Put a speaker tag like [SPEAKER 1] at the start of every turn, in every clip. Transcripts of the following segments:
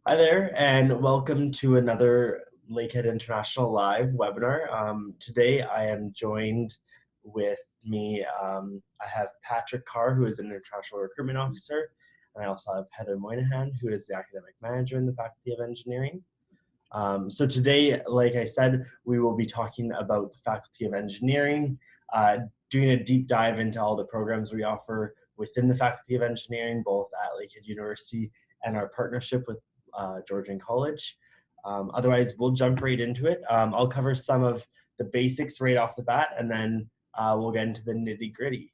[SPEAKER 1] Hi there, and welcome to another Lakehead International Live webinar. Today I am joined with I have Patrick Carr, who is an International Recruitment Officer, and I also have Heather Moynihan, who is the Academic Manager in the Faculty of Engineering. So today, like I said, we will be talking about the Faculty of Engineering, doing a deep dive into all the programs we offer within the Faculty of Engineering, both at Lakehead University and our partnership with Georgian College. Otherwise, we'll jump right into it. I'll cover some of the basics right off the bat, and then we'll get into the nitty-gritty.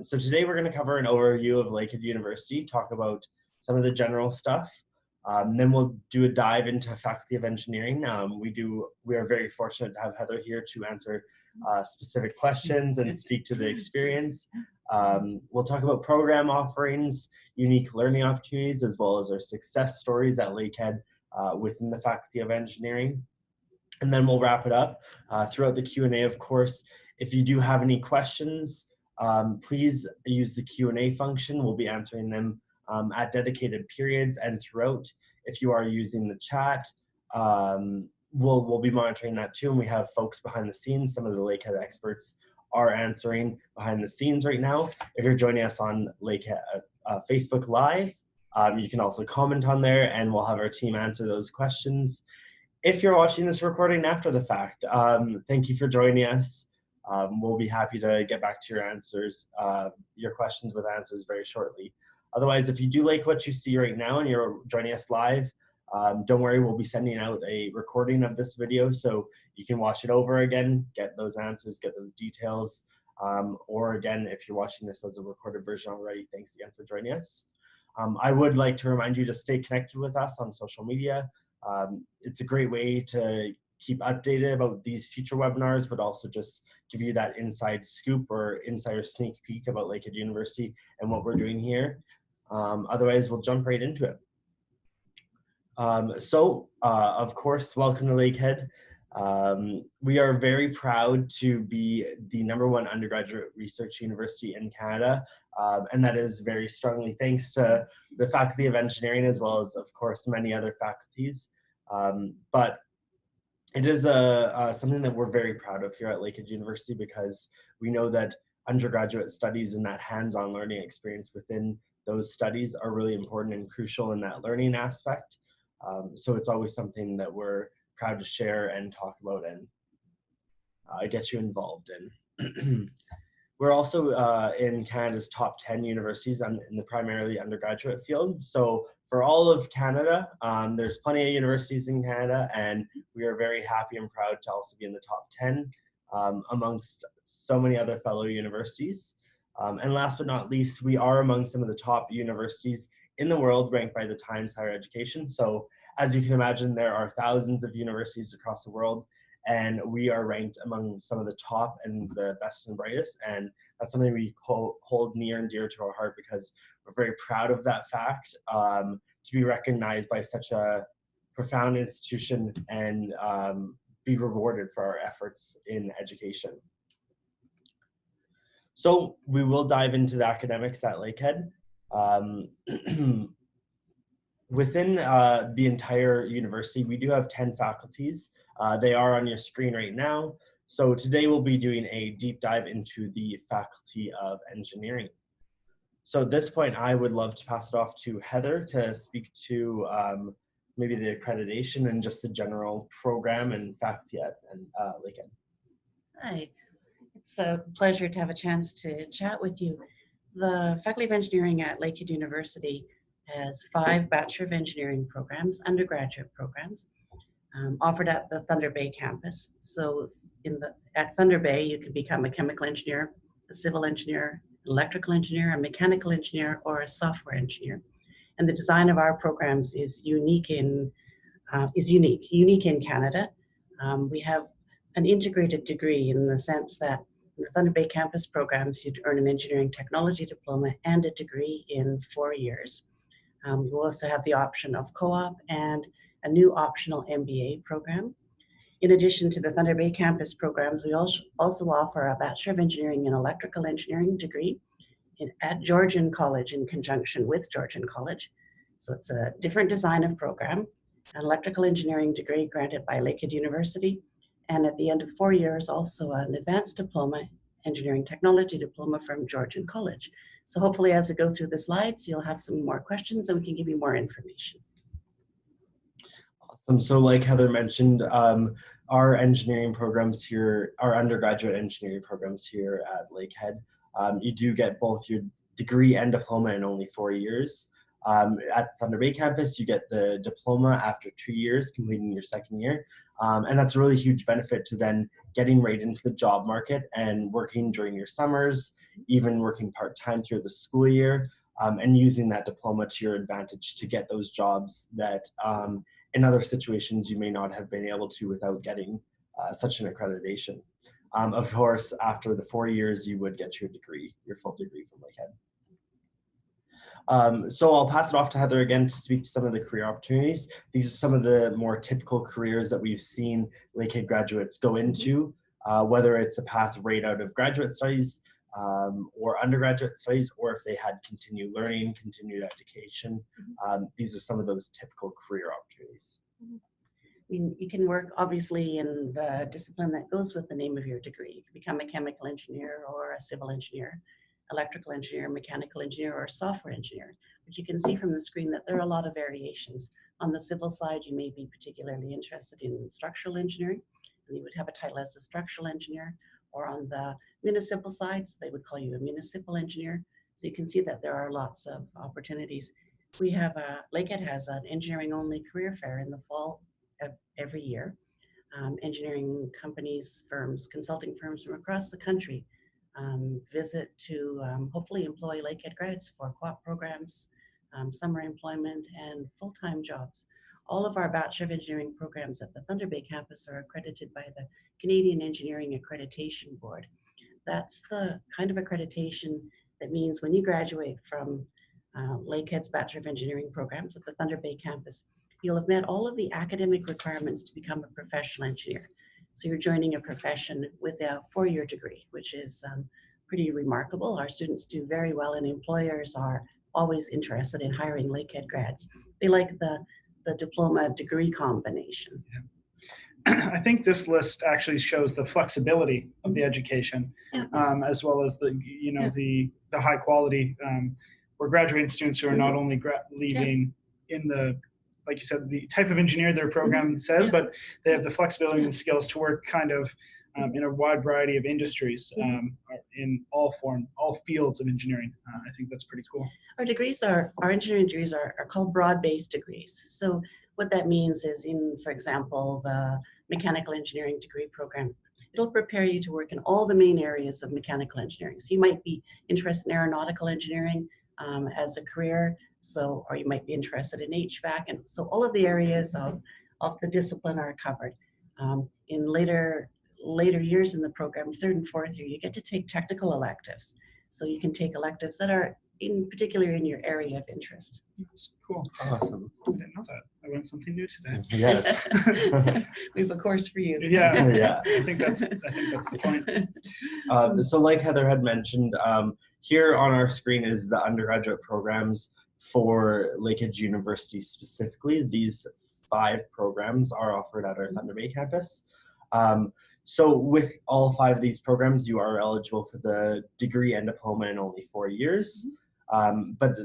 [SPEAKER 1] So today we're going to cover an overview of Lakehead University, talk about some of the general stuff. Then we'll do a dive into Faculty of Engineering. We are very fortunate to have Heather here to answer specific questions and speak to the experience. We'll talk about program offerings, unique learning opportunities, as well as our success stories at Lakehead within the Faculty of Engineering. And then we'll wrap it up. Throughout the Q&A, of course, if you do have any questions, please use the Q&A function. We'll be answering them at dedicated periods and throughout. If you are using the chat, we'll be monitoring that too, and we have folks behind the scenes. Some of the Lakehead experts are answering behind the scenes right now. If you're joining us on Lakehead Facebook Live, you can also comment on there, and we'll have our team answer those questions. If you're watching this recording after the fact, thank you for joining us. We'll be happy to get back to your questions with answers very shortly. Otherwise, if you do like what you see right now and you're joining us live, don't worry, we'll be sending out a recording of this video so you can watch it over again, get those answers, get those details. Or again, if you're watching this as a recorded version already, thanks again for joining us. I would like to remind you to stay connected with us on social media. It's a great way to keep updated about these future webinars, but also just give you that inside scoop or insider sneak peek about Lakehead University and what we're doing here. Otherwise, we'll jump right into it. Of course, welcome to Lakehead. We are very proud to be the #1 undergraduate research university in Canada, and that is very strongly thanks to the Faculty of Engineering as well as, of course, many other faculties. But it is something that we're very proud of here at Lakehead University because we know that undergraduate studies and that hands-on learning experience within those studies are really important and crucial in that learning aspect. So it's always something that we're proud to share and talk about and get you involved in. We're also in Canada's top 10 universities in the primarily undergraduate field. So for all of Canada, there's plenty of universities in Canada, and we are very happy and proud to also be in the top 10 amongst so many other fellow universities. And last but not least, we are among some of the top universities in the world ranked by the Times Higher Education. So as you can imagine, there are thousands of universities across the world, and we are ranked among some of the top and the best and brightest. And that's something we hold near and dear to our heart because we're very proud of that fact, to be recognized by such a profound institution and be rewarded for our efforts in education. So we will dive into the academics at Lakehead. Within the entire university, we do have 10 faculties. They are on your screen right now. So today we'll be doing a deep dive into the Faculty of Engineering. So at this point, I would love to pass it off to Heather to speak to maybe the accreditation and just the general program and faculty at Lakehead.
[SPEAKER 2] Hi, it's a pleasure to have a chance to chat with you. The Faculty of Engineering at Lakehead University has 5 Bachelor of Engineering programs, undergraduate programs, offered at the Thunder Bay campus. So at Thunder Bay, you can become a chemical engineer, a civil engineer, electrical engineer, a mechanical engineer, or a software engineer. And the design of our programs is unique in Canada. We have an integrated degree in the sense that in the Thunder Bay campus programs, you'd earn an engineering technology diploma and a degree in 4 years. You also have the option of co-op and a new optional MBA program. In addition to the Thunder Bay campus programs, we also offer a Bachelor of Engineering in Electrical Engineering degree at Georgian College in conjunction with Georgian College. So it's a different design of program, an electrical engineering degree granted by Lakehead University, and at the end of 4 years, also an advanced diploma, engineering technology diploma from Georgian College. So hopefully as we go through the slides, you'll have some more questions and we can give you more information.
[SPEAKER 1] Awesome. So like Heather mentioned, our engineering programs here, our undergraduate engineering programs here at Lakehead, you do get both your degree and diploma in only 4 years. At Thunder Bay campus, you get the diploma after 2 years, completing your second year. And that's a really huge benefit to then getting right into the job market and working during your summers, even working part-time through the school year, and using that diploma to your advantage to get those jobs that in other situations you may not have been able to without getting such an accreditation. Of course, after the 4 years, you would get your degree, your full degree from Lakehead. So I'll pass it off to Heather again to speak to some of the career opportunities. These are some of the more typical careers that we've seen Lakehead graduates go into, whether it's a path right out of graduate studies or undergraduate studies, or if they had continued learning, continued education. These are some of those typical career opportunities.
[SPEAKER 2] I mean, you can work obviously in the discipline that goes with the name of your degree. You can become a chemical engineer or a civil engineer, electrical engineer, mechanical engineer, or software engineer. But you can see from the screen that there are a lot of variations. On the civil side, you may be particularly interested in structural engineering, and you would have a title as a structural engineer, or on the municipal side, so they would call you a municipal engineer. So you can see that there are lots of opportunities. We have Lakehead has an engineering-only career fair in the fall of every year. Engineering companies, firms, consulting firms from across the country visit to hopefully employ Lakehead grads for co-op programs, summer employment, and full-time jobs. All of our Bachelor of Engineering programs at the Thunder Bay campus are accredited by the Canadian Engineering Accreditation Board. That's the kind of accreditation that means when you graduate from Lakehead's Bachelor of Engineering programs at the Thunder Bay campus, you'll have met all of the academic requirements to become a professional engineer. So you're joining a profession with a 4-year degree, which is pretty remarkable. Our students do very well, and employers are always interested in hiring Lakehead grads. They like the diploma degree combination.
[SPEAKER 3] Yeah. I think this list actually shows the flexibility of the education, as well as the the high quality. We're graduating students who are not only leaving in the, like you said, the type of engineer their program says, but they have the flexibility and the skills to work kind of in a wide variety of industries in all fields of engineering. I think that's pretty cool.
[SPEAKER 2] Our engineering degrees are called broad-based degrees. So what that means is for example, the mechanical engineering degree program, it'll prepare you to work in all the main areas of mechanical engineering. So you might be interested in aeronautical engineering as a career, or you might be interested in HVAC, and so all of the areas of the discipline are covered. In later years in the program, 3rd and 4th year, you get to take technical electives. So you can take electives that are particular in your area of interest.
[SPEAKER 3] That's cool.
[SPEAKER 1] Awesome.
[SPEAKER 3] I didn't know that. I learned something new today.
[SPEAKER 1] Yes.
[SPEAKER 2] We have a course for you.
[SPEAKER 3] Yeah.
[SPEAKER 1] Yeah.
[SPEAKER 3] I think that's the point.
[SPEAKER 1] So like Heather had mentioned, here on our screen is the undergraduate programs for Lakehead University specifically. These 5 programs are offered at our Thunder Bay campus. So with all 5 of these programs, you are eligible for the degree and diploma in only 4 years. But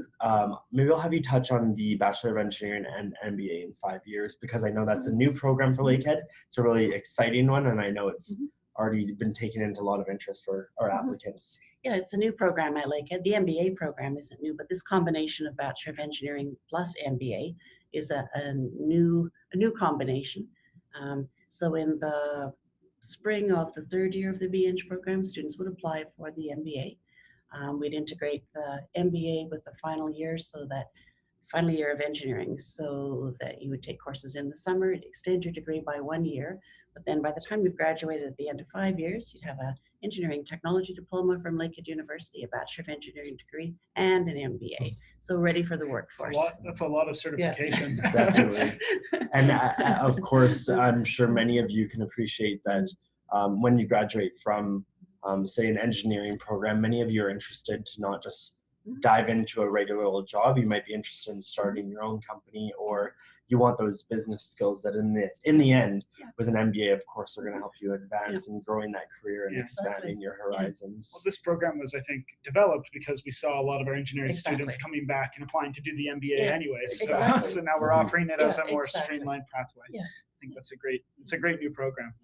[SPEAKER 1] maybe I'll have you touch on the Bachelor of Engineering and MBA in 5 years, because I know that's a new program for Lakehead. It's a really exciting one, and I know it's already been taken into a lot of interest for our applicants.
[SPEAKER 2] Yeah, it's a new program at Lakehead. The MBA program isn't new, but this combination of Bachelor of Engineering plus MBA is a new combination. So in the spring of the 3rd year of the BEng program, students would apply for the MBA. We'd integrate the MBA with the final year of engineering, so that you would take courses in the summer, extend your degree by 1 year, but then by the time you've graduated at the end of 5 years, you'd have an engineering technology diploma from Lakehead University, a Bachelor of Engineering degree, and an MBA. So ready for the workforce.
[SPEAKER 3] That's a lot of certification.
[SPEAKER 1] Yeah. Definitely. And of course, I'm sure many of you can appreciate that when you graduate from, say, an engineering program, many of you are interested to not just dive into a regular old job, you might be interested in starting your own company, or you want those business skills that in the end, with an MBA, of course, are going to help you advance in growing that career and expanding your horizons.
[SPEAKER 3] Well, this program was, I think, developed because we saw a lot of a engineering students coming back and applying to do the MBA anyways. So now we're offering it as a more streamlined pathway. I think it's a great new program.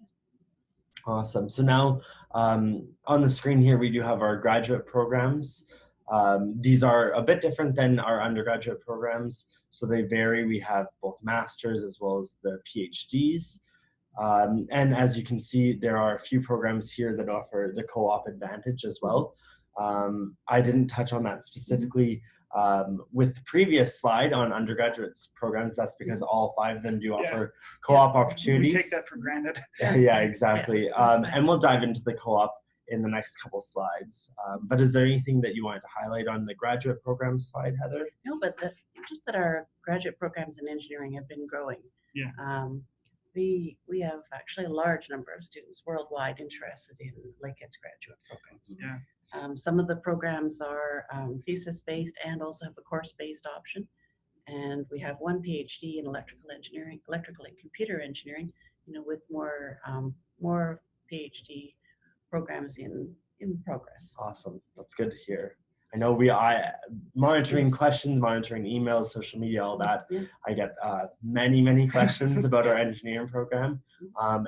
[SPEAKER 1] Awesome. So now on the screen here, we do have our graduate programs. These are a bit different than our undergraduate programs, so they vary. We have both masters as well as the PhDs. And as you can see, there are a few programs here that offer the co-op advantage as well. I didn't touch on that specifically with the previous slide on undergraduate programs. That's because all 5 of them do offer co-op opportunities.
[SPEAKER 3] We take that for granted.
[SPEAKER 1] Yeah, exactly. And we'll dive into the co-op in the next couple slides. But is there anything that you wanted to highlight on the graduate program slide, Heather?
[SPEAKER 2] No, but just that our graduate programs in engineering have been growing. We have actually a large number of students worldwide interested in Lakehead's graduate programs. Some of the programs are thesis-based and also have a course-based option. And we have 1 PhD in electrical engineering, electrical and computer engineering, with more PhD programs in progress.
[SPEAKER 1] Awesome. That's good to hear. I know monitoring questions, monitoring emails, social media, all that. I get many questions about our engineering program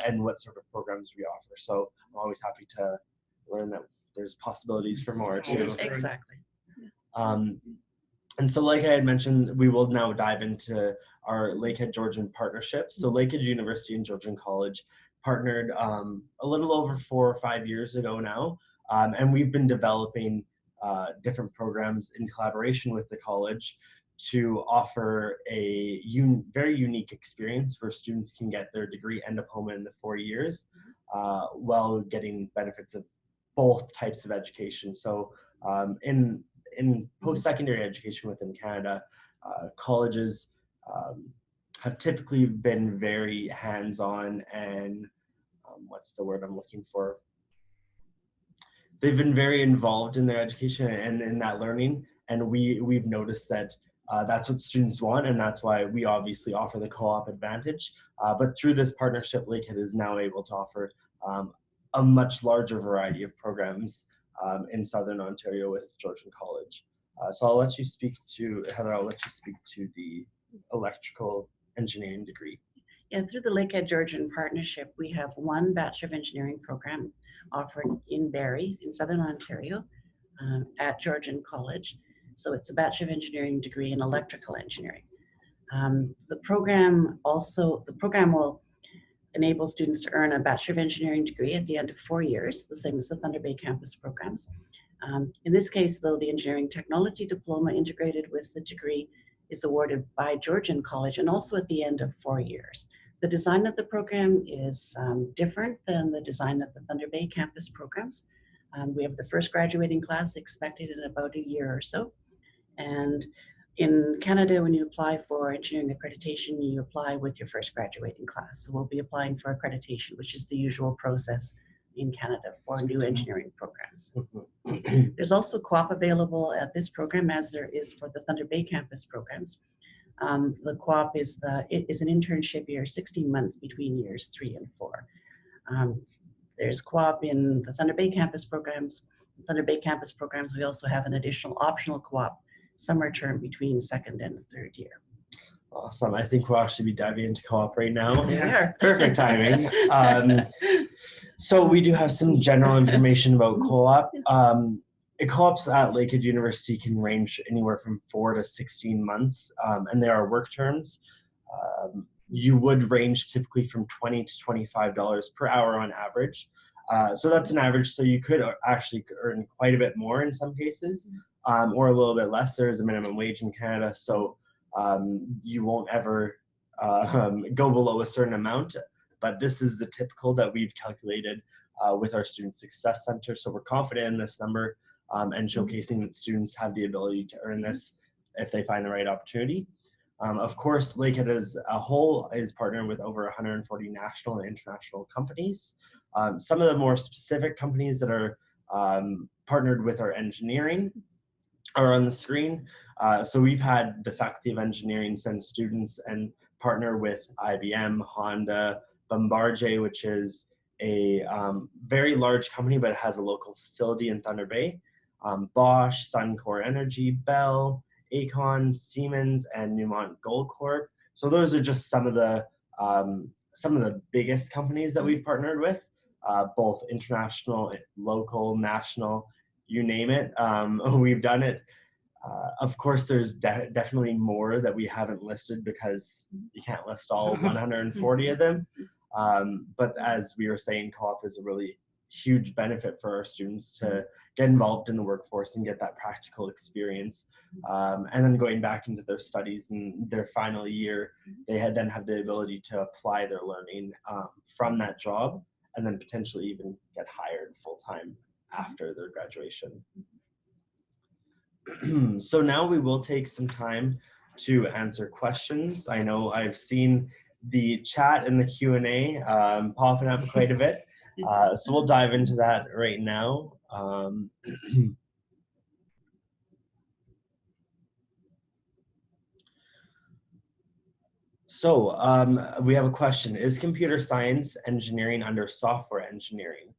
[SPEAKER 1] and what sort of programs we offer. So I'm always happy to learn that there's possibilities for more too.
[SPEAKER 2] Exactly.
[SPEAKER 1] And so like I had mentioned, we will now dive into our Lakehead Georgian Partnership. So Lakehead University and Georgian College partnered a little over 4 or 5 years ago now. And we've been developing different programs in collaboration with the college to offer a very unique experience where students can get their degree and diploma in the 4 years while getting benefits of both types of education. So in post-secondary education within Canada, colleges have typically been very hands-on and what's the word I'm looking for? They've been very involved in their education and in that learning, and we've noticed that that's what students want, and that's why we obviously offer the co-op advantage. But through this partnership, Lakehead is now able to offer a much larger variety of programs in Southern Ontario with Georgian College. So I'll let you speak to, Heather, I'll let you speak to the electrical engineering degree.
[SPEAKER 2] Yeah, through the Lakehead Georgian Partnership, we have 1 Bachelor of Engineering program offered in Barrie, in Southern Ontario, at Georgian College. So it's a Bachelor of Engineering degree in electrical engineering. The program will enable students to earn a Bachelor of Engineering degree at the end of 4 years, the same as the Thunder Bay campus programs. In this case, though, the Engineering Technology Diploma integrated with the degree is awarded by Georgian College and also at the end of 4 years. The design of the program is different than the design of the Thunder Bay campus programs. We have the first graduating class expected in about a year or so. And in Canada, when you apply for engineering accreditation, you apply with your first graduating class. So we'll be applying for accreditation, which is the usual process in Canada for new engineering programs. There's also co-op available at this program, as there is for the Thunder Bay campus programs. The co-op is an internship year, 16 months between years 3 and 4. There's co-op in the Thunder Bay campus programs. Thunder Bay campus programs, we also have an additional optional co-op summer term between 2nd and 3rd year.
[SPEAKER 1] Awesome. I think we'll actually be diving into co-op right now.
[SPEAKER 2] Yeah.
[SPEAKER 1] Perfect timing. So we do have some general information about co-op. Co-ops at Lakehead University can range anywhere from 4 to 16 months, and there are work terms. You would range typically from $20 to $25 per hour on average. So that's an average, so you could actually earn quite a bit more in some cases, or a little bit less. There is a minimum wage in Canada, so you won't ever go below a certain amount, but this is the typical that we've calculated with our Student Success Center. So we're confident in this number and showcasing that students have the ability to earn this if they find the right opportunity. Of course, Lakehead as a whole is partnering with over 140 national and international companies. Some of the more specific companies that are partnered with our engineering are on the screen. So we've had the Faculty of Engineering send students and partner with IBM, Honda, Bombardier, which is a very large company, but it has a local facility in Thunder Bay, Bosch, Suncor Energy, Bell, Aecon, Siemens, and Newmont Goldcorp. So those are just some of the biggest companies that we've partnered with, both international, local, national, you name it. We've done it. Of course, there's definitely more that we haven't listed because you can't list all 140 of them. But as we were saying, co-op is a really huge benefit for our students to get involved in the workforce and get that practical experience. And then going back into their studies in their final year, they then have the ability to apply their learning from that job and then potentially even get hired full-time after their graduation. So now we will take some time to answer questions. I know I've seen the chat and the Q&A popping up quite a bit. So we'll dive into that right now. So we have a question. Is computer science engineering under software engineering?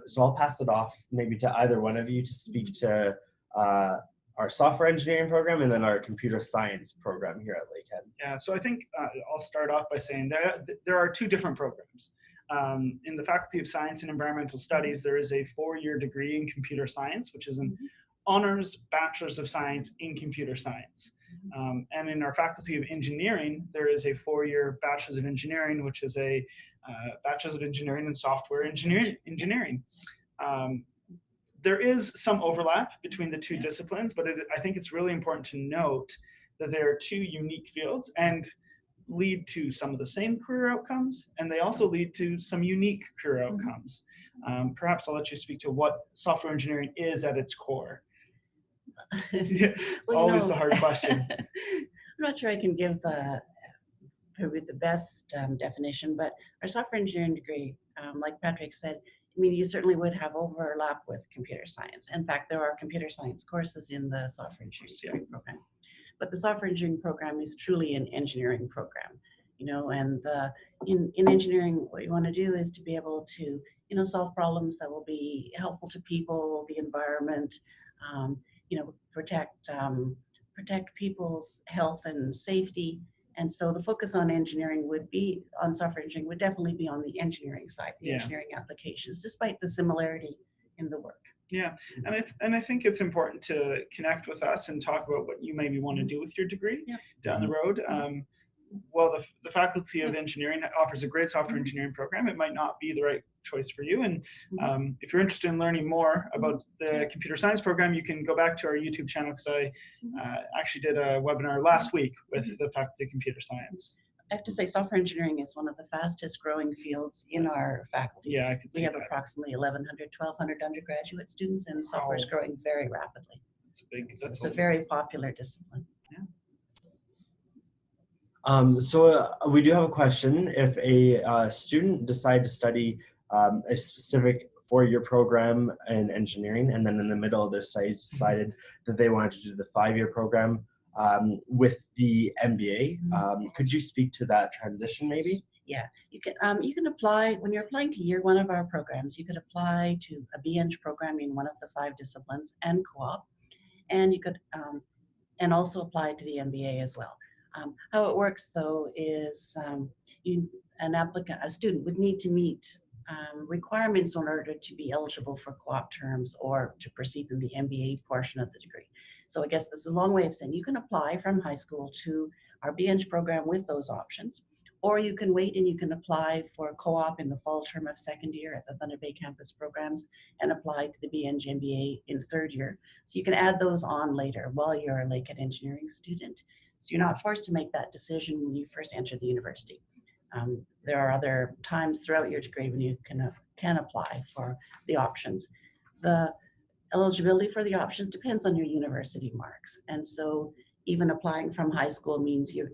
[SPEAKER 1] So I'll pass it off maybe to either one of you to speak to our software engineering program and then our computer science program here at Lakehead.
[SPEAKER 3] Yeah, so I think I'll start off by saying there are two different programs. In the Faculty of Science and Environmental Studies, there is a 4-year degree in computer science, which is an honors Bachelor's of Science in computer science. And in our Faculty of Engineering, there is a 4-year Bachelor's of Engineering, which is a Bachelor's of Engineering in Software Engineering. There is some overlap between the two disciplines, but I think it's really important to note that they are two unique fields and lead to some of the same career outcomes, and they also lead to some unique career outcomes. Perhaps I'll let you speak to what software engineering is at its core. Well, always the hard question.
[SPEAKER 2] I'm not sure I can give probably the best definition, but our software engineering degree, like Patrick said, I mean, you certainly would have overlap with computer science. In fact, there are computer science courses in the software engineering program. But the software engineering program is truly an engineering program, you know, and in engineering, what you want to do is to be able to, you know, solve problems that will be helpful to people, the environment, you know, protect people's health and safety. And so the focus on engineering on software engineering would definitely be on the engineering side, the engineering applications, despite the similarity in the work.
[SPEAKER 3] Yeah, and I think it's important to connect with us and talk about what you maybe want to do with your degree down the road. Well, the Faculty of Engineering offers a great software engineering program. It might not be the right choice for you. And if you're interested in learning more about the computer science program, you can go back to our YouTube channel, because I actually did a webinar last week with the Faculty of Computer Science.
[SPEAKER 2] I have to say, software engineering is one of the fastest growing fields in our faculty.
[SPEAKER 3] Yeah, I could see
[SPEAKER 2] we have
[SPEAKER 3] that.
[SPEAKER 2] Approximately 1,100 undergraduate students, and software is growing very rapidly. It's a very popular discipline.
[SPEAKER 3] Yeah.
[SPEAKER 1] So we do have a question. If a student decide to study a specific 4-year program in engineering, and then in the middle of their studies decided that they wanted to do the 5-year program with the MBA, could you speak to that transition maybe?
[SPEAKER 2] Yeah, you can apply, when you're applying to year 1 of our programs, you could apply to a BEng program in one of the 5 disciplines and co-op, and you could and also apply to the MBA as well. How it works though is a student would need to meet requirements in order to be eligible for co-op terms or to proceed in the MBA portion of the degree. So I guess this is a long way of saying you can apply from high school to our BEng program with those options, or you can wait and you can apply for co-op in the fall term of second year at the Thunder Bay campus programs and apply to the BEng MBA in 3rd year. So you can add those on later while you're a Lakehead engineering student. So you're not forced to make that decision when you first enter the university. There are other times throughout your degree when you can apply for the options. The eligibility for the options depends on your university marks. And so even applying from high school means you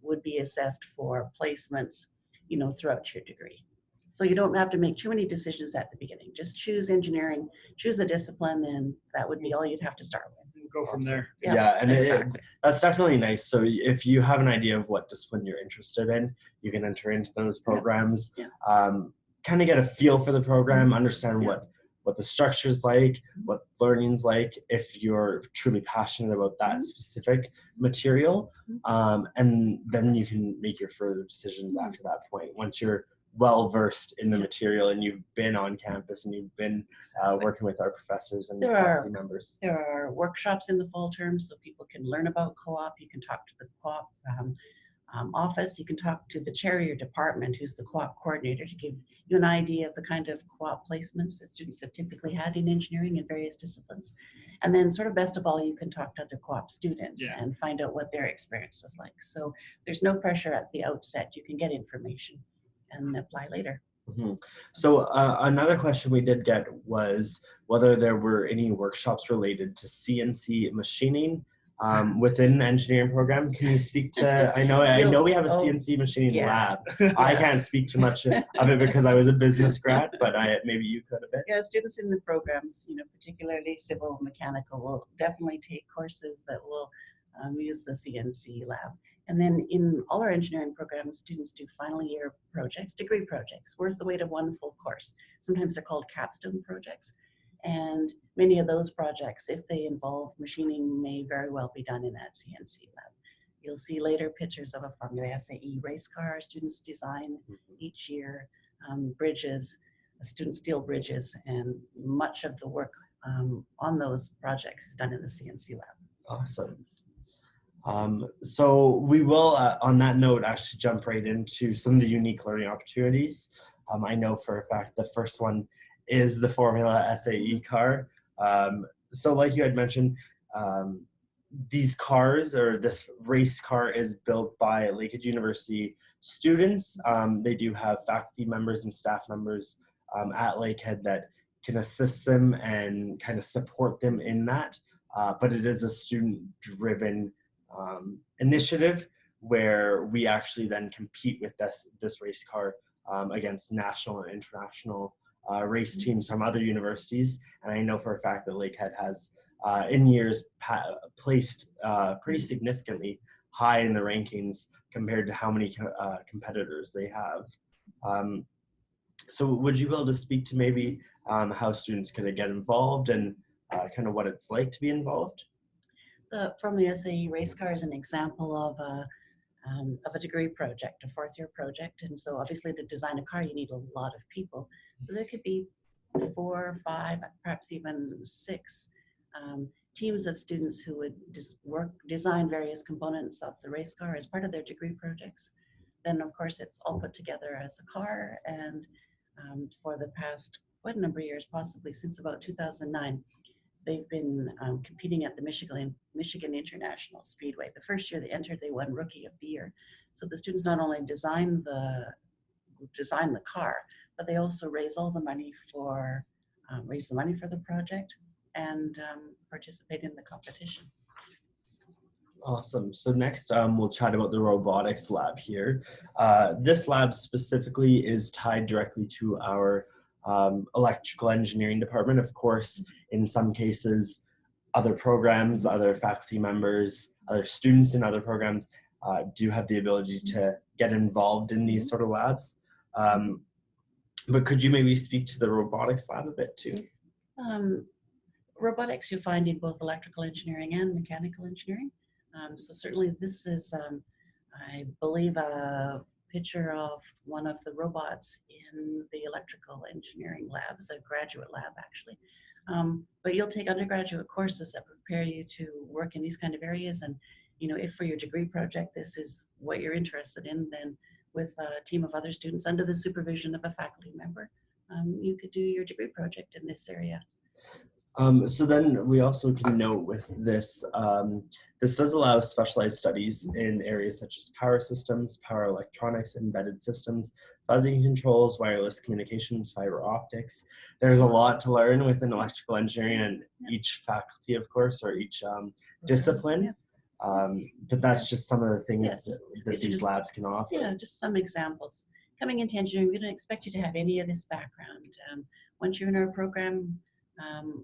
[SPEAKER 2] would be assessed for placements, you know, throughout your degree. So you don't have to make too many decisions at the beginning. Just choose engineering, choose a discipline, and that would be all you'd have to start with.
[SPEAKER 3] go from
[SPEAKER 1] Awesome.
[SPEAKER 3] there.
[SPEAKER 1] Yeah, and
[SPEAKER 2] exactly.
[SPEAKER 1] that's definitely nice. So if you have an idea of what discipline you're interested in, you can enter into those programs,
[SPEAKER 2] Yeah.
[SPEAKER 1] kind of get a feel for the program, understand
[SPEAKER 2] Yeah.
[SPEAKER 1] what the structure's like, what learning's like, if you're truly passionate about that specific material, and then you can make your further decisions after that point. Once you're well versed in the material and you've been on campus and you've been working with our professors and faculty members.
[SPEAKER 2] There are workshops in the fall term so people can learn about co-op. You can talk to the co-op office. You can talk to the chair of your department, who's the co-op coordinator, to give you an idea of the kind of co-op placements that students have typically had in engineering in various disciplines. And then sort of best of all, you can talk to other co-op students and find out what their experience was like. So there's no pressure at the outset. You can get information and apply later.
[SPEAKER 1] So another question we did get was whether there were any workshops related to CNC machining within the engineering program. Can you speak to, I know we have a CNC machining lab. I can't speak too much of it because I was a business grad, but maybe you could a bit.
[SPEAKER 2] Yeah, students in the programs, particularly civil mechanical, will definitely take courses that will use the CNC lab. And then in all our engineering programs, students do final year projects, degree projects, worth the weight of one full course. Sometimes they're called capstone projects. And many of those projects, if they involve machining, may very well be done in that CNC lab. You'll see later pictures of a Formula SAE race car students design each year, bridges, student steel bridges, and much of the work on those projects is done in the CNC lab.
[SPEAKER 1] Awesome. So we will, on that note, actually jump right into some of the unique learning opportunities. I know for a fact the first one is the Formula SAE car. So like you had mentioned, these cars, or this race car, is built by Lakehead University students. They do have faculty members and staff members at Lakehead that can assist them and kind of support them in that. But it is a student-driven initiative where we actually then compete with this race car against national and international race teams from other universities. And I know for a fact that Lakehead has in years placed pretty significantly high in the rankings compared to how many competitors they have. So would you be able to speak to maybe how students could get involved and kind of what it's like to be involved?
[SPEAKER 2] From the SAE race car is an example of a degree project, a fourth-year project. And so obviously to design a car, you need a lot of people. So there could be 4 or 5, perhaps even 6 teams of students who would design various components of the race car as part of their degree projects. Then of course it's all put together as a car, and for the past quite a number of years, possibly since about 2009, they've been competing at the Michigan International Speedway. The first year they entered, they won Rookie of the Year. So the students not only design the car, but they also raise all the money for the project and participate in the competition.
[SPEAKER 1] Awesome. So next we'll chat about the Robotics Lab here. This lab specifically is tied directly to our electrical engineering department. Of course, in some cases, other programs, other faculty members, other students in other programs do have the ability to get involved in these sort of labs. But could you maybe speak to the Robotics Lab a bit too?
[SPEAKER 2] Robotics you find in both electrical engineering and mechanical engineering. So certainly this is, I believe, a picture of one of the robots in the electrical engineering labs, a graduate lab actually. But you'll take undergraduate courses that prepare you to work in these kind of areas. And if for your degree project this is what you're interested in, then with a team of other students under the supervision of a faculty member, you could do your degree project in this area.
[SPEAKER 1] So then we also can note with this, this does allow specialized studies in areas such as power systems, power electronics, embedded systems, fuzzing controls, wireless communications, fiber optics. There's a lot to learn within electrical engineering and each faculty, of course, or each discipline. But that's just some of the things that these labs can offer.
[SPEAKER 2] Yeah, just some examples. Coming into engineering, we don't expect you to have any of this background. Once you're in our program,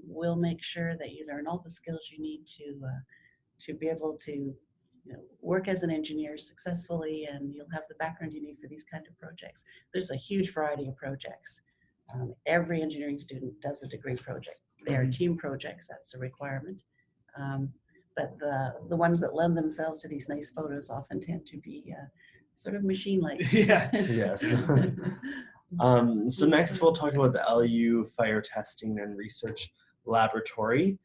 [SPEAKER 2] we'll make sure that you learn all the skills you need to be able to work as an engineer successfully, and you'll have the background you need for these kind of projects. There's a huge variety of projects. Every engineering student does a degree project. They are team projects, that's a requirement. But the ones that lend themselves to these nice photos often tend to be sort of machine-like.
[SPEAKER 3] Yeah.
[SPEAKER 1] Yes. So next we'll talk about the LU Fire Testing and Research Laboratory.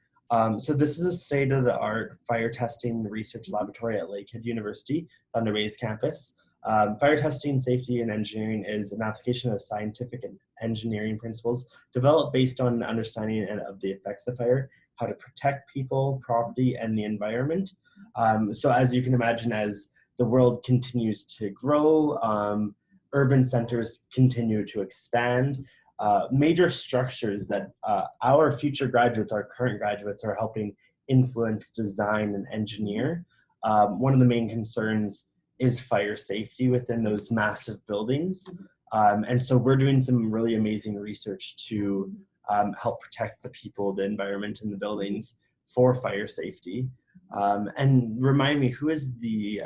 [SPEAKER 1] So this is a state-of-the-art fire testing research laboratory at Lakehead University, Thunder Bay's campus. Fire testing, safety, and engineering is an application of scientific and engineering principles developed based on an understanding of the effects of fire, how to protect people, property, and the environment. So as you can imagine, as the world continues to grow, urban centers continue to expand. Major structures that our future graduates, our current graduates, are helping influence, design, and engineer. One of the main concerns is fire safety within those massive buildings. And so we're doing some really amazing research to help protect the people, the environment, and the buildings for fire safety. And remind me, who is the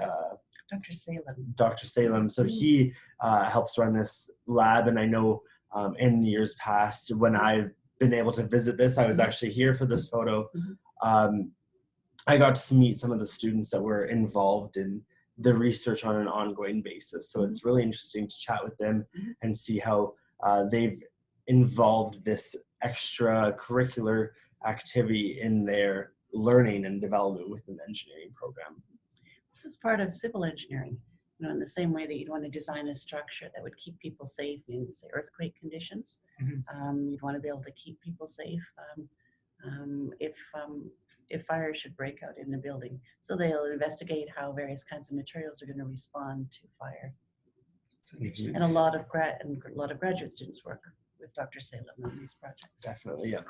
[SPEAKER 2] Dr. Salem.
[SPEAKER 1] Dr. Salem. So he helps run this lab, and I know in years past when I've been able to visit this, I was actually here for this photo. I got to meet some of the students that were involved in the research on an ongoing basis. So it's really interesting to chat with them and see how they've involved this extracurricular activity in their learning and development within the engineering program.
[SPEAKER 2] This is part of civil engineering, in the same way that you'd want to design a structure that would keep people safe in, say, earthquake conditions. You'd want to be able to keep people safe if fire should break out in a building. So they'll investigate how various kinds of materials are going to respond to fire. And a lot of graduate students work with Dr. Salem on these projects.
[SPEAKER 1] Definitely, yeah.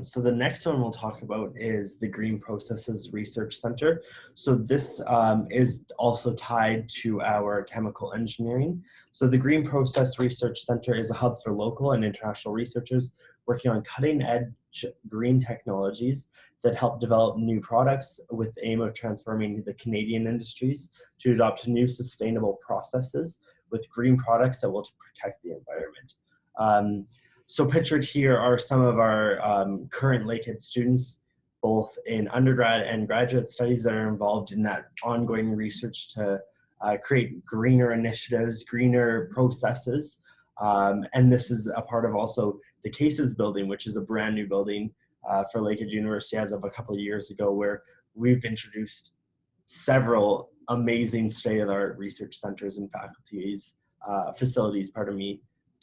[SPEAKER 1] So the next one we'll talk about is the Green Processes Research Center. So this is also tied to our chemical engineering. So the Green Process Research Center is a hub for local and international researchers working on cutting-edge green technologies that help develop new products with the aim of transforming the Canadian industries to adopt new sustainable processes with green products that will protect the environment. So pictured here are some of our current Lakehead students, both in undergrad and graduate studies, that are involved in that ongoing research to create greener initiatives, greener processes. And this is a part of also the Cases building, which is a brand new building for Lakehead University as of a couple of years ago, where we've introduced several amazing state-of-the-art research centers and facilities,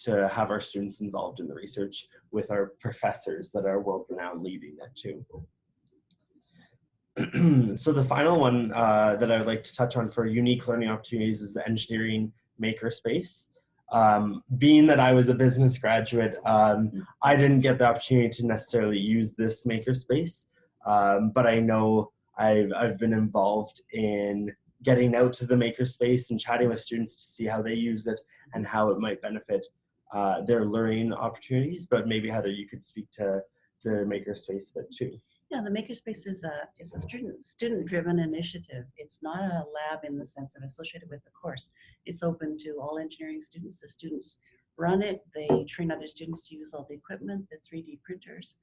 [SPEAKER 1] to have our students involved in the research with our professors that are world-renowned leading that too. So the final one that I would like to touch on for unique learning opportunities is the engineering makerspace. Being that I was a business graduate, I didn't get the opportunity to necessarily use this makerspace, but I know I've been involved in getting out to the makerspace and chatting with students to see how they use it and how it might benefit their learning opportunities. But maybe Heather, you could speak to the makerspace a bit too.
[SPEAKER 2] Yeah, the makerspace is a student-driven initiative. It's not a lab in the sense of associated with the course. It's open to all engineering students. The students run it. They train other students to use all the equipment, the 3D printers.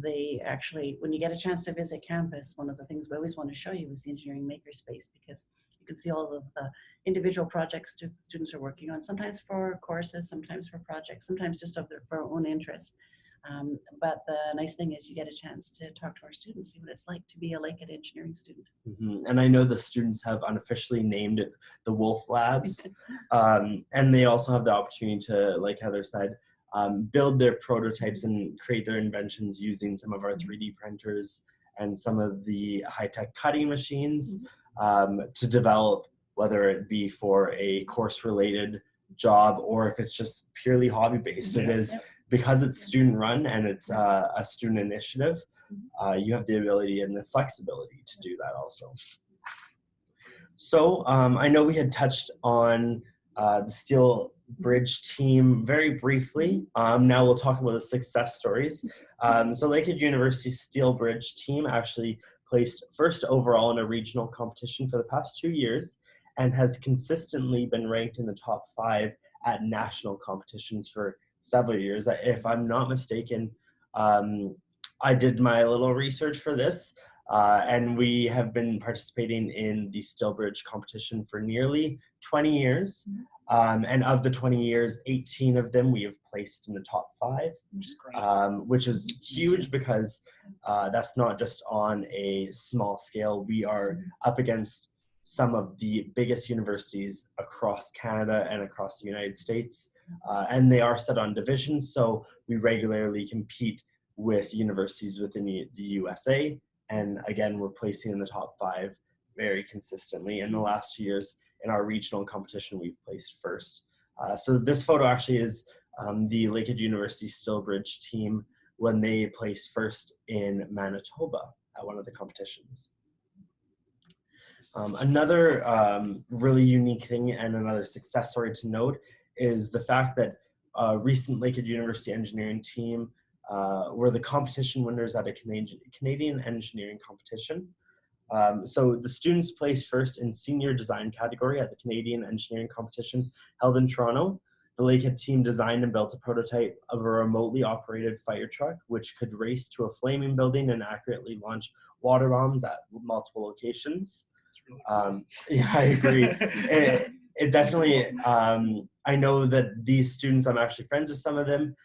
[SPEAKER 2] They actually, when you get a chance to visit campus, one of the things we always want to show you is the engineering makerspace, because you can see all of the individual projects students are working on, sometimes for courses, sometimes for projects, sometimes just for their own interest. But the nice thing is you get a chance to talk to our students, see what it's like to be a Lakehead engineering student.
[SPEAKER 1] And I know the students have unofficially named it the Wolf Labs, and they also have the opportunity to, like Heather said, build their prototypes and create their inventions using some of our 3D printers and some of the high-tech cutting machines to develop, whether it be for a course-related job or if it's just purely hobby-based. It is, because it's student-run and it's a student initiative, you have the ability and the flexibility to do that also. So I know we had touched on Bridge team very briefly. Now we'll talk about the success stories. So Lakehead University Steel Bridge team actually placed first overall in a regional competition for the past 2 years and has consistently been ranked in the top 5 at national competitions for several years. If I'm not mistaken, I did my little research for this, and we have been participating in the Steel Bridge competition for nearly 20 years. And of the 20 years, 18 of them we have placed in the top 5, which is huge because that's not just on a small scale. We are up against some of the biggest universities across Canada and across the United States, and they are set on divisions, so we regularly compete with universities within the USA, and again, we're placing in the top 5 very consistently. In the last 2 years, in our regional competition, we've placed first. So this photo actually is the Lakehead University Steel Bridge team when they placed first in Manitoba at one of the competitions. Another really unique thing and another success story to note is the fact that recent Lakehead University engineering team were the competition winners at a Canadian engineering competition. So the students placed first in senior design category at the Canadian engineering competition held in Toronto. The Lakehead team designed and built a prototype of a remotely operated fire truck which could race to a flaming building and accurately launch water bombs at multiple locations. Yeah, I agree. It definitely, I know that these students, I'm actually friends with some of them,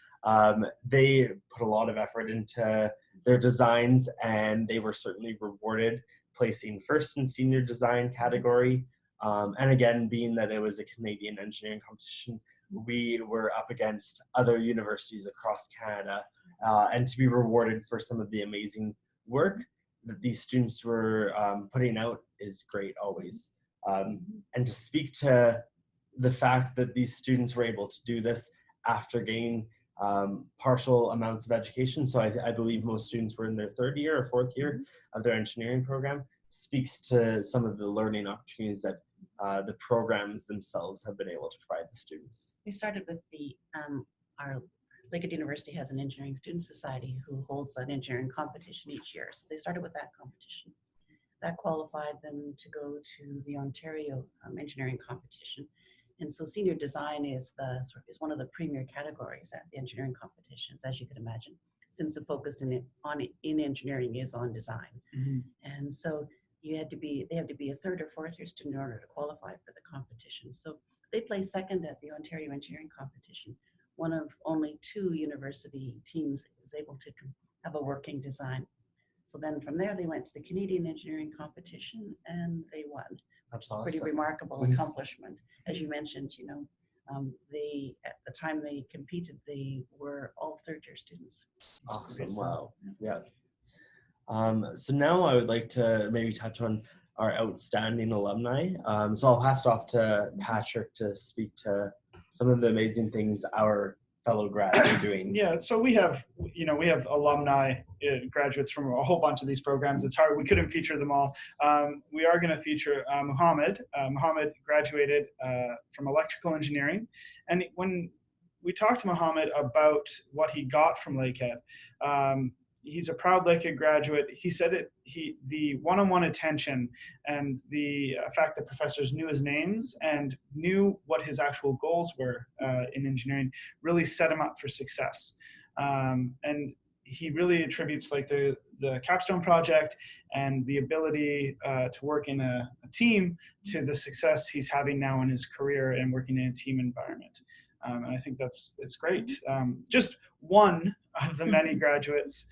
[SPEAKER 1] they put a lot of effort into their designs, and they were certainly rewarded placing first in senior design category. And again, being that it was a Canadian engineering competition, we were up against other universities across Canada, and to be rewarded for some of the amazing work that these students were putting out is great always. And to speak to the fact that these students were able to do this after gaining partial amounts of education, so I believe most students were in their 3rd year or 4th year of their engineering program, speaks to some of the learning opportunities that the programs themselves have been able to provide the students.
[SPEAKER 2] They started with our Lakehead University has an engineering student society who holds an engineering competition each year. So they started with that competition. That qualified them to go to the Ontario engineering competition. And so senior design is one of the premier categories at the engineering competitions, as you can imagine, since the focus in engineering is on design. And so they have to be a 3rd or 4th year student in order to qualify for the competition. So they placed 2nd at the Ontario engineering competition. One of only 2 university teams was able to have a working design. So then from there, they went to the Canadian engineering competition and they won. That's awesome. Pretty remarkable accomplishment. As you mentioned, they, at the time they competed, they were all 3rd year students.
[SPEAKER 1] Awesome, wow, yeah. So now I would like to maybe touch on our outstanding alumni. So I'll pass it off to Patrick to speak to some of the amazing things our fellow grads are doing.
[SPEAKER 3] Yeah, so we have alumni graduates from a whole bunch of these programs. It's hard, we couldn't feature them all. We are going to feature Muhammad. Muhammad graduated from electrical engineering, and when we talked to Muhammad about what he got from Lakehead, he's a proud Lakehead graduate. He said the one-on-one attention and the fact that professors knew his names and knew what his actual goals were in engineering really set him up for success. And he really attributes the capstone project and the ability to work in a team to the success he's having now in his career and working in a team environment. And I think it's great. Just one of the many graduates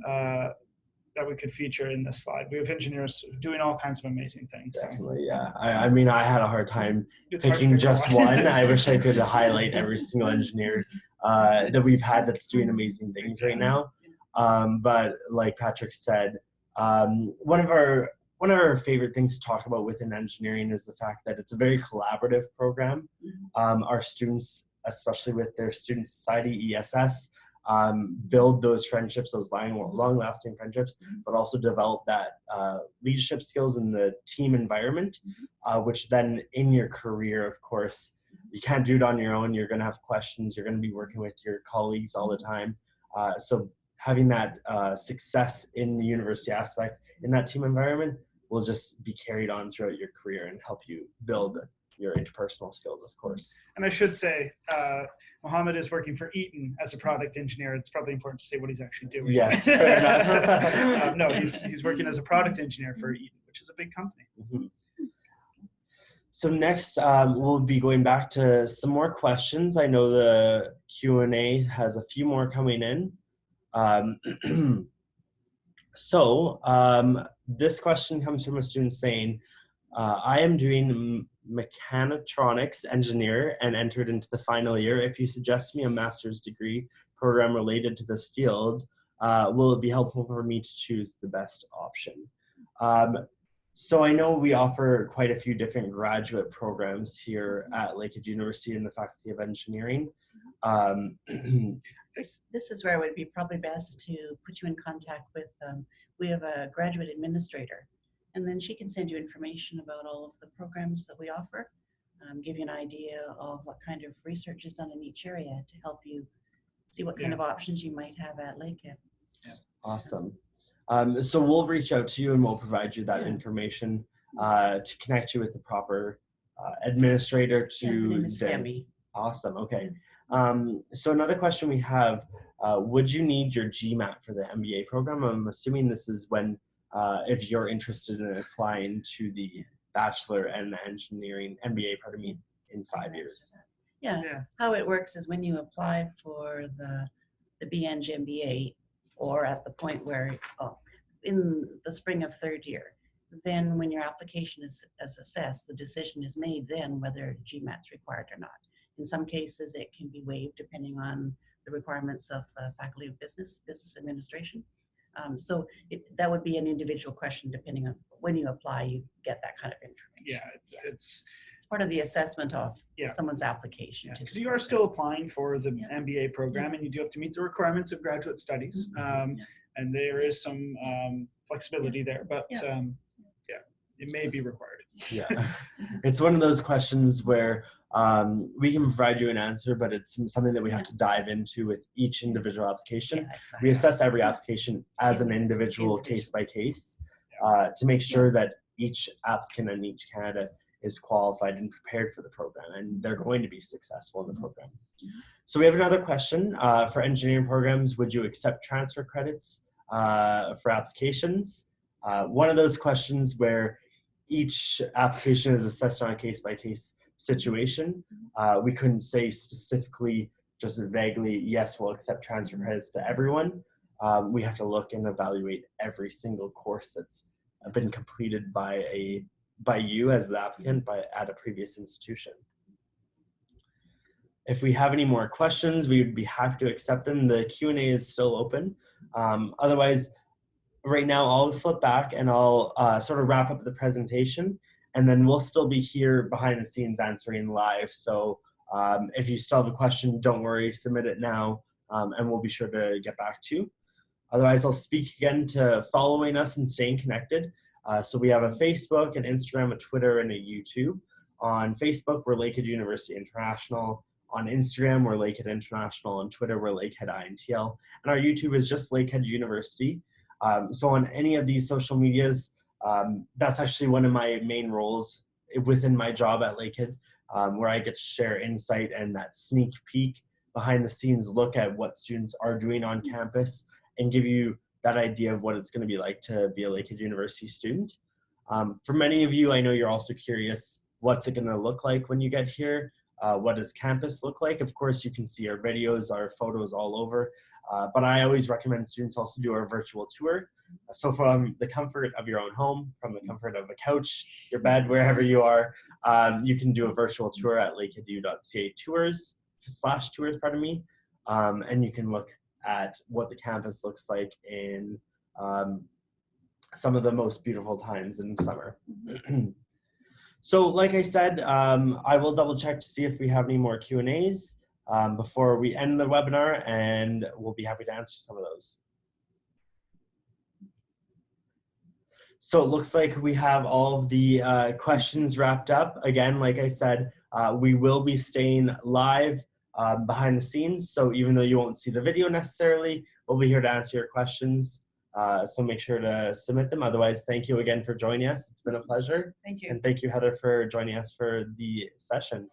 [SPEAKER 3] that we could feature in this slide. We have engineers doing all kinds of amazing things.
[SPEAKER 1] Definitely, yeah. I mean, I had a hard time picking just one. I wish I could highlight every single engineer that we've had that's doing amazing things right now. But like Patrick said, one of our favorite things to talk about within engineering is the fact that it's a very collaborative program. Our students, especially with their student society, ESS, build those friendships, those long-lasting friendships, but also develop that leadership skills in the team environment, which then in your career, of course, you can't do it on your own. You're going to have questions. You're going to be working with your colleagues all the time. So having that success in the university aspect in that team environment will just be carried on throughout your career and help you build your interpersonal skills, of course.
[SPEAKER 3] And I should say, Mohammed is working for Eaton as a product engineer. It's probably important to say what he's actually doing.
[SPEAKER 1] Yes, fair enough.
[SPEAKER 3] No, he's working as a product engineer for Eaton, which is a big company.
[SPEAKER 1] Mm-hmm. So next, we'll be going back to some more questions. I know the Q&A has a few more coming in. This question comes from a student saying, I am doing mechanitronics engineer and entered into the final year. If you suggest me a master's degree program related to this field, will it be helpful for me to choose the best option? So I know we offer quite a few different graduate programs here at Lakehead University in the Faculty of Engineering.
[SPEAKER 2] This is where it would be probably best to put you in contact with, we have a graduate administrator, and then she can send you information about all of the programs that we offer, give you an idea of what kind of research is done in each area to help you see what kind of options you might have at Lakehead.
[SPEAKER 3] Yeah.
[SPEAKER 1] Awesome. So we'll reach out to you and we'll provide you that information to connect you with the proper administrator to
[SPEAKER 2] my name is Femi.
[SPEAKER 1] Awesome. Okay. So another question we have, would you need your GMAT for the MBA program? I'm assuming this is when, if you're interested in applying to the Bachelor and Engineering MBA, in 5 years.
[SPEAKER 2] Yeah. How it works is when you apply for the BEng MBA, or at the point where, in the spring of third year, then when your application is assessed, the decision is made then whether GMAT's required or not. In some cases, it can be waived depending on the requirements of the Faculty of Business Administration. So that would be an individual question depending on when you apply, you get that kind of information.
[SPEAKER 3] Yeah, it's
[SPEAKER 2] part of the assessment of someone's application.
[SPEAKER 3] Because you are still applying for the MBA program, and you do have to meet the requirements of graduate studies, and there is some flexibility there, but it may be required.
[SPEAKER 1] Yeah, it's one of those questions where we can provide you an answer, but it's something that we have to dive into with each individual application.
[SPEAKER 2] Yeah, exactly.
[SPEAKER 1] We assess every application as an individual case by case to make sure that each applicant and each candidate is qualified and prepared for the program, and they're going to be successful in the program. So we have another question for engineering programs. Would you accept transfer credits for applications? One of those questions where each application is assessed on a case-by-case situation. We couldn't say specifically, just vaguely, yes, we'll accept transfer credits to everyone. We have to look and evaluate every single course that's been completed by you as the applicant at a previous institution. If we have any more questions, we would be happy to accept them. The Q&A is still open. Otherwise, right now I'll flip back and I'll sort of wrap up the presentation, and then we'll still be here behind the scenes answering live. So if you still have a question, don't worry, submit it now, and we'll be sure to get back to you. Otherwise, I'll speak again to following us and staying connected. So we have a Facebook, an Instagram, a Twitter, and a YouTube. On Facebook, we're Lakehead University International. On Instagram, we're Lakehead International. On Twitter, we're Lakehead INTL. And our YouTube is just Lakehead University. So on any of these social medias, that's actually one of my main roles within my job at Lakehead, where I get to share insight and that sneak peek behind the scenes look at what students are doing on campus and give you that idea of what it's going to be like to be a Lakehead University student. For many of you, I know you're also curious, what's it going to look like when you get here? What does campus look like? Of course, you can see our videos, our photos all over, but I always recommend students also do our virtual tour. So from the comfort of your own home, from the comfort of a couch, your bed, wherever you are, you can do a virtual tour at lakeheadu.ca tours, and you can look at what the campus looks like in some of the most beautiful times in summer. So like I said, I will double check to see if we have any more Q&As before we end the webinar, and we'll be happy to answer some of those. So it looks like we have all of the questions wrapped up. Again, like I said, We will be staying live behind the scenes, so even though you won't see the video necessarily, we'll be here to answer your questions. So make sure to submit them. Otherwise, thank you again for joining us. It's been a pleasure.
[SPEAKER 2] Thank you.
[SPEAKER 1] And thank you, Heather, for joining us for the session.